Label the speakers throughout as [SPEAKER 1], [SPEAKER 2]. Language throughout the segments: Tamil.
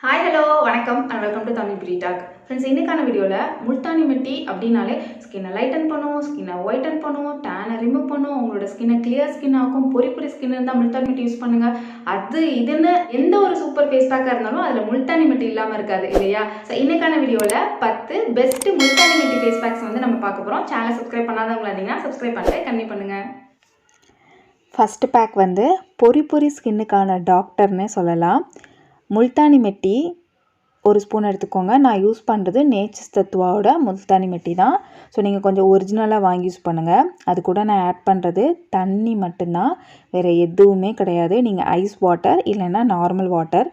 [SPEAKER 1] Hi, hello, வணக்கம் and welcome to Tamil Beauty Talk. Friends, இன்னைக்கான வீடியோல முல்தானி மிட்டி அப்படினாலே ஸ்கின்னை லைட்டன் பண்ணும், ஸ்கின்னை ஒயிட்டன் பண்ணும், டேனை ரிமூவ் பண்ணும், உங்களோட ஸ்கின்னை கிளியர் ஸ்கின் ஆகும், பொரி பொரி ஸ்கின் இருந்தால் முல்தானி மிட்டி யூஸ் பண்ணுங்க. அது இதுன்னு எந்த ஒரு சூப்பர் ஃபேஸ் பேக்காக இருந்தாலும் அதில் முல்தானி மிட்டி இல்லாமல் இருக்காது இல்லையா? ஸோ இன்னைக்கான வீடியோவில் 10 பெஸ்ட் முல்தானி மிட்டி ஃபேஸ் பேக்ஸ் வந்து நம்ம பார்க்க போகிறோம். சேனலை சப்ஸ்கிரைப் பண்ணாதவங்களா இருந்தீங்கன்னா சப்ஸ்கிரைப் பண்ணிட்டு கண்டிப்பாக பண்ணுங்க.
[SPEAKER 2] ஃபஸ்ட்டு பேக் வந்து பொரி பொரி ஸ்கின்னுக்கான டாக்டர்னே சொல்லலாம். முல்தானி மிட்டி ஒரு ஸ்பூன் எடுத்துக்கோங்க. நான் யூஸ் பண்ணுறது நேச்சர்ஸ் தத்துவாவோட முல்தானி மிட்டி தான். ஸோ நீங்கள் கொஞ்சம் ஒரிஜினலாக வாங்கி யூஸ் பண்ணுங்கள். அது கூட நான் ஆட் பண்ணுறது தண்ணி மட்டும்தான், வேறு எதுவுமே கிடையாது. நீங்கள் ஐஸ் வாட்டர் இல்லைன்னா நார்மல் வாட்டர்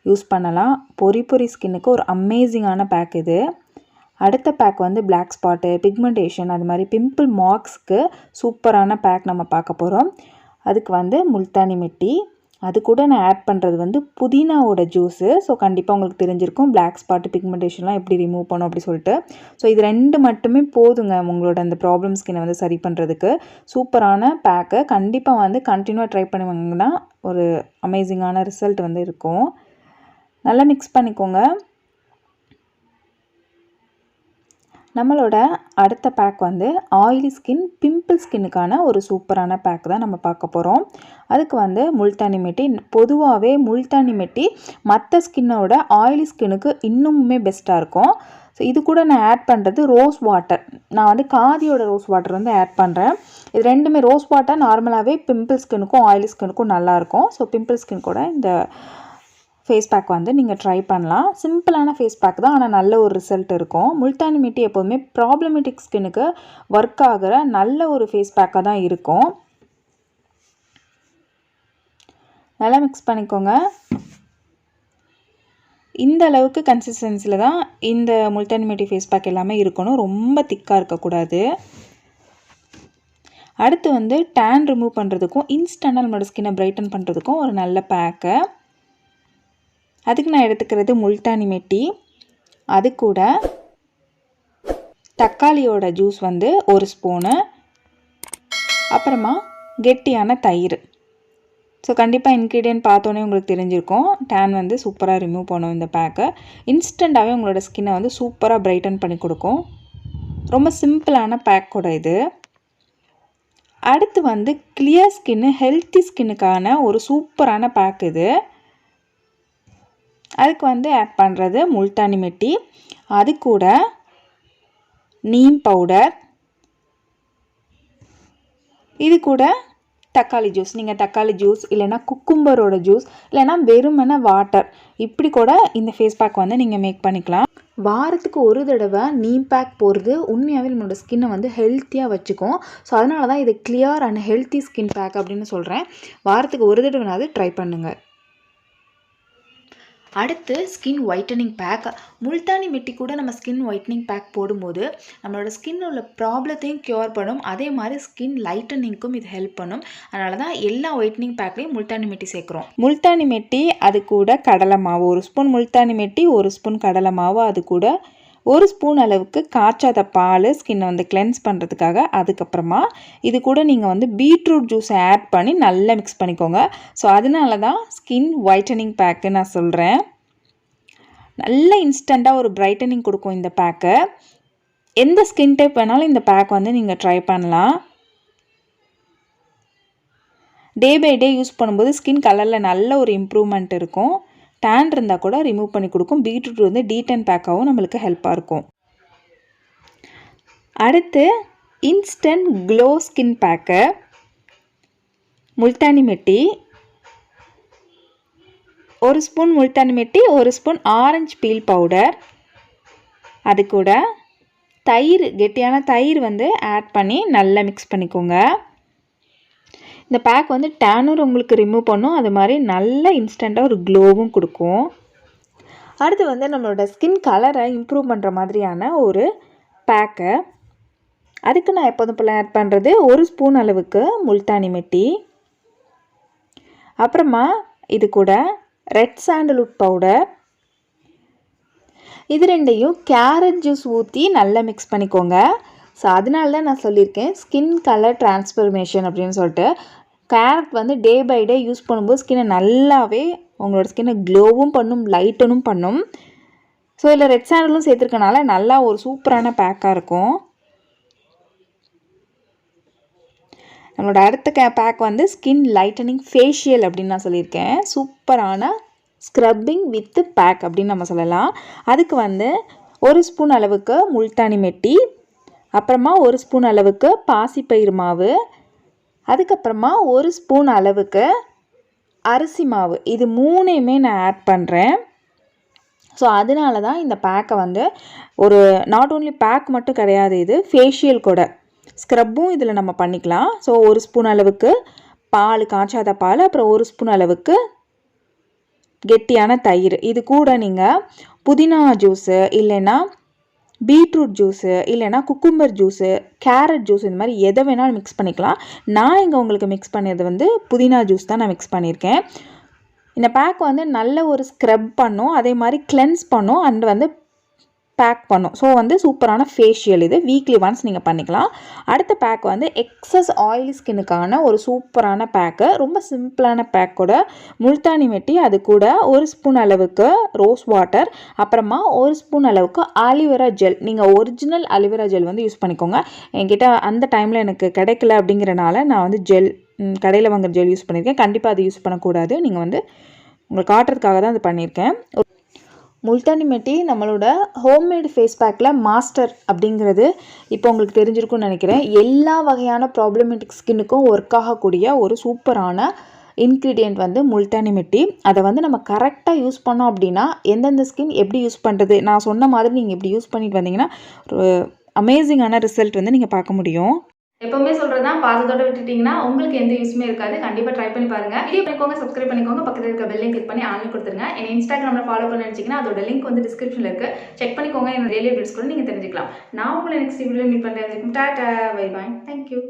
[SPEAKER 2] யூஸ் பண்ணலாம். பொரி பொரி ஸ்கின்னுக்கு ஒரு அமேசிங்கான பேக் இது. அடுத்த பேக் வந்து பிளாக் ஸ்பாட்டு, பிக்மெண்டேஷன், அது மாதிரி பிம்பிள் மார்க்ஸ்க்கு சூப்பரான பேக் நம்ம பார்க்க போகிறோம். அதுக்கு வந்து முல்தானி மிட்டி, அது கூட நான் ஆட் பண்ணுறது வந்து புதினாவோட ஜூஸு. ஸோ கண்டிப்பாக உங்களுக்கு தெரிஞ்சிருக்கும் பிளாக் ஸ்பாட்டு, பிக்மெண்டேஷன்லாம் எப்படி ரிமூவ் பண்ணும் அப்படி சொல்லிட்டு. ஸோ இது ரெண்டு மட்டுமே போதுங்க உங்களோட அந்த ப்ராப்ளம் ஸ்கின்னை வந்து சரி பண்ணுறதுக்கு. சூப்பரான பேக்கு, கண்டிப்பாக வந்து கண்டினியூவாக ட்ரை பண்ணுவாங்கன்னா ஒரு அமேசிங்கான ரிசல்ட் வந்து இருக்கும். நல்லா மிக்ஸ் பண்ணிக்கோங்க. நம்மளோட அடுத்த பேக் வந்து ஆயிலி ஸ்கின், பிம்பிள் ஸ்கின்னுக்கான ஒரு சூப்பரான பேக் தான் நம்ம பார்க்க போகிறோம். அதுக்கு வந்து முல்தானி மிட்டி. பொதுவாகவே முல்தானி மிட்டி மற்ற ஸ்கின்னோட ஆயிலி ஸ்கின்னுக்கு இன்னுமுமே பெஸ்ட்டாக இருக்கும். ஸோ இது கூட நான் ஆட் பண்ணுறது ரோஸ் வாட்டர். நான் வந்து காதியோட ரோஸ் வாட்டர் வந்து ஆட் பண்ணுறேன். இது ரெண்டுமே ரோஸ் வாட்டர் நார்மலாகவே பிம்பிள் ஸ்கின்னுக்கும் ஆயிலி ஸ்கின்னுக்கும் நல்லாயிருக்கும். ஸோ பிம்பிள் ஸ்கின் கூட இந்த ஃபேஸ் பேக் வந்து நீங்கள் ட்ரை பண்ணலாம். சிம்பிளான ஃபேஸ் பேக் தான், ஆனால் நல்ல ஒரு ரிசல்ட் இருக்கும். முல்தானி மிட்டி எப்போதுமே ப்ராப்ளமேட்டிக் ஸ்கின்னுக்கு ஒர்க் ஆகிற நல்ல ஒரு ஃபேஸ் பேக்காக தான் இருக்கும். நல்லா மிக்ஸ் பண்ணிக்கோங்க. இந்த அளவுக்கு கன்சிஸ்டன்சியில் தான் இந்த முல்தானி மிட்டி ஃபேஸ் பேக் எல்லாமே இருக்கணும், ரொம்ப திக்காக இருக்கக்கூடாது. அடுத்து வந்து டேன் ரிமூவ் பண்ணுறதுக்கும் இன்ஸ்டன்டாக நம்மளோட ஸ்கின்னை பிரைட்டன் பண்ணுறதுக்கும் ஒரு நல்ல பேக்கு. அதுக்கு நான் எடுத்துக்கிறது முல்தானி மிட்டி, அது கூட தக்காளியோட ஜூஸ் வந்து ஒரு ஸ்பூனு, அப்புறமா கெட்டியான தயிர். ஸோ கண்டிப்பாக இன்க்ரீடியன்ட் பார்த்தோன்னே உங்களுக்கு தெரிஞ்சிருக்கும். டேன் வந்து சூப்பராக ரிமூவ் பண்ணும் இந்த பேக்கு. இன்ஸ்டண்ட்டாகவே உங்களோட ஸ்கின்னை வந்து சூப்பராக பிரைட்டன் பண்ணி கொடுக்கும். ரொம்ப சிம்பிளான பேக் கூட இது. அடுத்து வந்து கிளியர் ஸ்கின்னு, ஹெல்த்தி ஸ்கின்னுக்கான ஒரு சூப்பரான பேக் இது. அதுக்கு வந்து ஆட் பண்ணுறது முல்தானி மிட்டி, அது கூட நீம் பவுடர், இது கூட தக்காளி ஜூஸ். நீங்கள் தக்காளி ஜூஸ் இல்லைனா குக்கும்பரோட ஜூஸ் இல்லைனா வெறுமன வாட்டர், இப்படி கூட இந்த ஃபேஸ் பேக் வந்து நீங்கள் மேக் பண்ணிக்கலாம். வாரத்துக்கு ஒரு தடவை நீம் பேக் போடுறது உண்மையாகவே நம்மளோட ஸ்கின்னை வந்து ஹெல்த்தியாக வச்சுக்கும். ஸோ அதனால தான் இது clear and healthy skin pack அப்படின்னு சொல்கிறேன். வாரத்துக்கு ஒரு தடவைனாவது ட்ரை பண்ணுங்கள். அடுத்து skin whitening pack. Multani mitti கூட நம்ம ஸ்கின் ஒயிட்டனிங் பேக் போடும்போது நம்மளோட ஸ்கின் உள்ள ப்ராப்ளத்தையும் க்யூர் பண்ணும், அதே மாதிரி ஸ்கின் லைட்டனிங்க்கும் இது ஹெல்ப் பண்ணும். அதனால தான் எல்லா ஒயிட்டனிங் பேக்லேயும் முல்தானி மிட்டி சேர்க்குறோம். முல்தானி மிட்டி, அது கூட கடலை மாவு ஒரு ஸ்பூன், முல்தானி மிட்டி ஒரு ஸ்பூன், கடலை மாவு அது கூட ஒரு ஸ்பூன் அளவுக்கு காய்ச்சாத பால் ஸ்கின்னை வந்து கிளென்ஸ் பண்ணுறதுக்காக. அதுக்கப்புறமா இது கூட நீங்கள் வந்து பீட்ரூட் ஜூஸை ஆட் பண்ணி நல்லா மிக்ஸ் பண்ணிக்கோங்க. ஸோ அதனால தான் ஸ்கின் ஒயிட்டனிங் பேக்கு நான் சொல்கிறேன். நல்ல இன்ஸ்டண்ட்டாக ஒரு பிரைட்டனிங் கொடுக்கும் இந்த பேக்கு. எந்த ஸ்கின் டைப் வேணாலும் இந்த பேக் வந்து நீங்கள் ட்ரை பண்ணலாம். டே பை டே யூஸ் பண்ணும்போது ஸ்கின் கலரில் நல்ல ஒரு இம்ப்ரூவ்மெண்ட் இருக்கும். டேன் இருந்தால் கூட ரிமூவ் பண்ணி கொடுக்கும். பீட்ரூட் வந்து டீடன் பேக்காகவும் நம்மளுக்கு ஹெல்ப்பாக இருக்கும். அடுத்து instant glow skin pack. Multani mitti ஒரு ஸ்பூன், முல்தானி மிட்டி ஒரு ஸ்பூன், ஆரஞ்சு பீல் பவுடர், அது கூட தயிர், கெட்டியான தயிர் வந்து ஆட் பண்ணி நல்லா மிக்ஸ் பண்ணிக்கோங்க. இந்த பேக் வந்து டேனும் உங்களுக்கு ரிமூவ் பண்ணும், அது மாதிரி நல்ல இன்ஸ்டண்ட்டாக ஒரு க்ளோவும் கொடுக்கும். அடுத்து வந்து நம்மளோட ஸ்கின் கலரை இம்ப்ரூவ் பண்ணுற மாதிரியான ஒரு பேக்கு. அதுக்கு நான் எப்போதும் போல் ஆட் பண்ணுறது ஒரு ஸ்பூன் அளவுக்கு முல்தானி மிட்டி, அப்புறமா இது கூட ரெட் சாண்டல்வுட் பவுடர், இது ரெண்டையும் கேரட் ஜூஸ் ஊற்றி நல்லா மிக்ஸ் பண்ணிக்கோங்க. ஸோ அதனால தான் நான் சொல்லியிருக்கேன் ஸ்கின் கலர் டிரான்ஸ்ஃபர்மேஷன் அப்படின்னு சொல்லிட்டு. கேரட் வந்து டே பை டே யூஸ் பண்ணும்போது ஸ்கின்னை நல்லாவே உங்களோட ஸ்கின்னை க்ளோவும் பண்ணும், லைட்டனும் பண்ணும். ஸோ இதில் ரெட் சாண்டலும் சேர்த்துருக்கனால நல்லா ஒரு சூப்பரான பேக்காக இருக்கும். நம்மளோட அடுத்த பேக் வந்து ஸ்கின் லைட்டனிங் ஃபேஷியல் அப்படின்னு நான் சொல்லியிருக்கேன். சூப்பரான ஸ்க்ரப்பிங் வித் பேக் அப்படின்னு நம்ம சொல்லலாம். அதுக்கு வந்து 1 ஸ்பூன் அளவுக்கு முல்தானி மெட்டி, அப்புறமா 1 ஸ்பூன் அளவுக்கு பாசிப்பயிறு மாவு, அதுக்கப்புறமா 1 ஸ்பூன் அளவுக்கு அரிசி மாவு, இது 3ஐயுமே நான் ஆட் பண்ணுறேன். ஸோ அதனால தான் இந்த பேக்கை வந்து ஒரு நாட் ஓன்லி பேக் மட்டும் கிடையாது, இது ஃபேஷியல் கூட ஸ்க்ரப்பும் இதில் நம்ம பண்ணிக்கலாம். ஸோ 1 ஸ்பூன் அளவுக்கு பால், காய்ச்சாத பால், அப்புறம் 1 ஸ்பூன் அளவுக்கு கெட்டியான தயிர். இது கூட நீங்கள் புதினா ஜூஸு, இல்லைன்னா பீட்ரூட் ஜூஸு, இல்லைன்னா குக்கும்பர் ஜூஸு, கேரட் ஜூஸ், இந்த மாதிரி எதை வேணாலும் மிக்ஸ் பண்ணிக்கலாம். நான் இங்கே உங்களுக்கு மிக்ஸ் பண்ணியது வந்து புதினா ஜூஸ் தான் நான் மிக்ஸ் பண்ணியிருக்கேன். இந்த பேக் வந்து நல்ல ஒரு ஸ்க்ரப் பண்ணும், அதே மாதிரி கிளென்ஸ் பண்ணும், அண்ட் வந்து பேக் பண்ணும். ஸோ வந்து சூப்பரான ஃபேஷியல் இது. வீக்லி ஒன்ஸ் நீங்கள் பண்ணிக்கலாம். அடுத்த பேக் வந்து எக்ஸஸ் ஆயிலி ஸ்கின்னுக்கான ஒரு சூப்பரான பேக்கு. ரொம்ப சிம்பிளான பேக்கோட முல்தானி மெட்டி, அது கூட 1 ஸ்பூன் அளவுக்கு ரோஸ் வாட்டர், அப்புறமா 1 ஸ்பூன் அளவுக்கு ஆலிவேரா ஜெல். நீங்கள் ஒரிஜினல் ஆலிவேரா ஜெல் வந்து யூஸ் பண்ணிக்கோங்க. என்கிட்ட அந்த டைமில் எனக்கு கிடைக்கல அப்படிங்கிறனால நான் வந்து ஜெல், கடையில் வாங்குற ஜெல் யூஸ் பண்ணியிருக்கேன். கண்டிப்பாக அது யூஸ் பண்ணக்கூடாது. நீங்கள் வந்து உங்களுக்கு காட்டுறதுக்காக தான் அது பண்ணியிருக்கேன். முல்தானி மெட்டி நம்மளோட ஹோம்மேடு ஃபேஸ் பேக்கில் மாஸ்டர் அப்படிங்கிறது இப்போ உங்களுக்கு தெரிஞ்சிருக்கும்னு நினைக்கிறேன். எல்லா வகையான ப்ராப்ளமேட்டிக் ஸ்கின்னுக்கும் ஒர்க் ஆகக்கூடிய ஒரு சூப்பரான இன்க்ரீடியண்ட் வந்து முல்தானி மெட்டி. அதை வந்து நம்ம கரெக்டாக யூஸ் பண்ணோம் அப்படின்னா எந்தெந்த ஸ்கின் எப்படி யூஸ் பண்ணுறது, நான் சொன்ன மாதிரி நீங்கள் எப்படி யூஸ் பண்ணிட்டு வந்தீங்கன்னா ஒரு அமேசிங்கான ரிசல்ட் வந்து நீங்கள் பார்க்க முடியும்.
[SPEAKER 1] எப்பவுமே சொல்றதா, பாதத்தோட விட்டுட்டீங்கன்னா உங்களுக்கு எந்த யூஸ்மே இருக்காது. கண்டிப்பா ட்ரை பண்ணி பாருங்க. வீடியோ பண்ணிக்கோங்க, சப்ஸ்கிரைப் பண்ணிக்கோங்க, பக்கத்துல இருக்க பெல் கிளிக் பண்ணி ஆன்ல கொடுத்துருங்க. என்ன இன்ஸ்டாகிராம்ல ஃபாலோ பண்ண நினைச்சீங்கன்னா அதோட லிங்க் வந்து டிஸ்கிரிப்ஷன்ல இருக்கு. செக் பண்ணிக்கோங்க. என்னோட டெய்லி அப்டேட்ஸ் கூட நீங்க தெரிஞ்சுக்கலாம். நான் உங்களை நெக்ஸ்ட் வீடியோல மீட் பண்றேன். Tata, bye bye, thank you.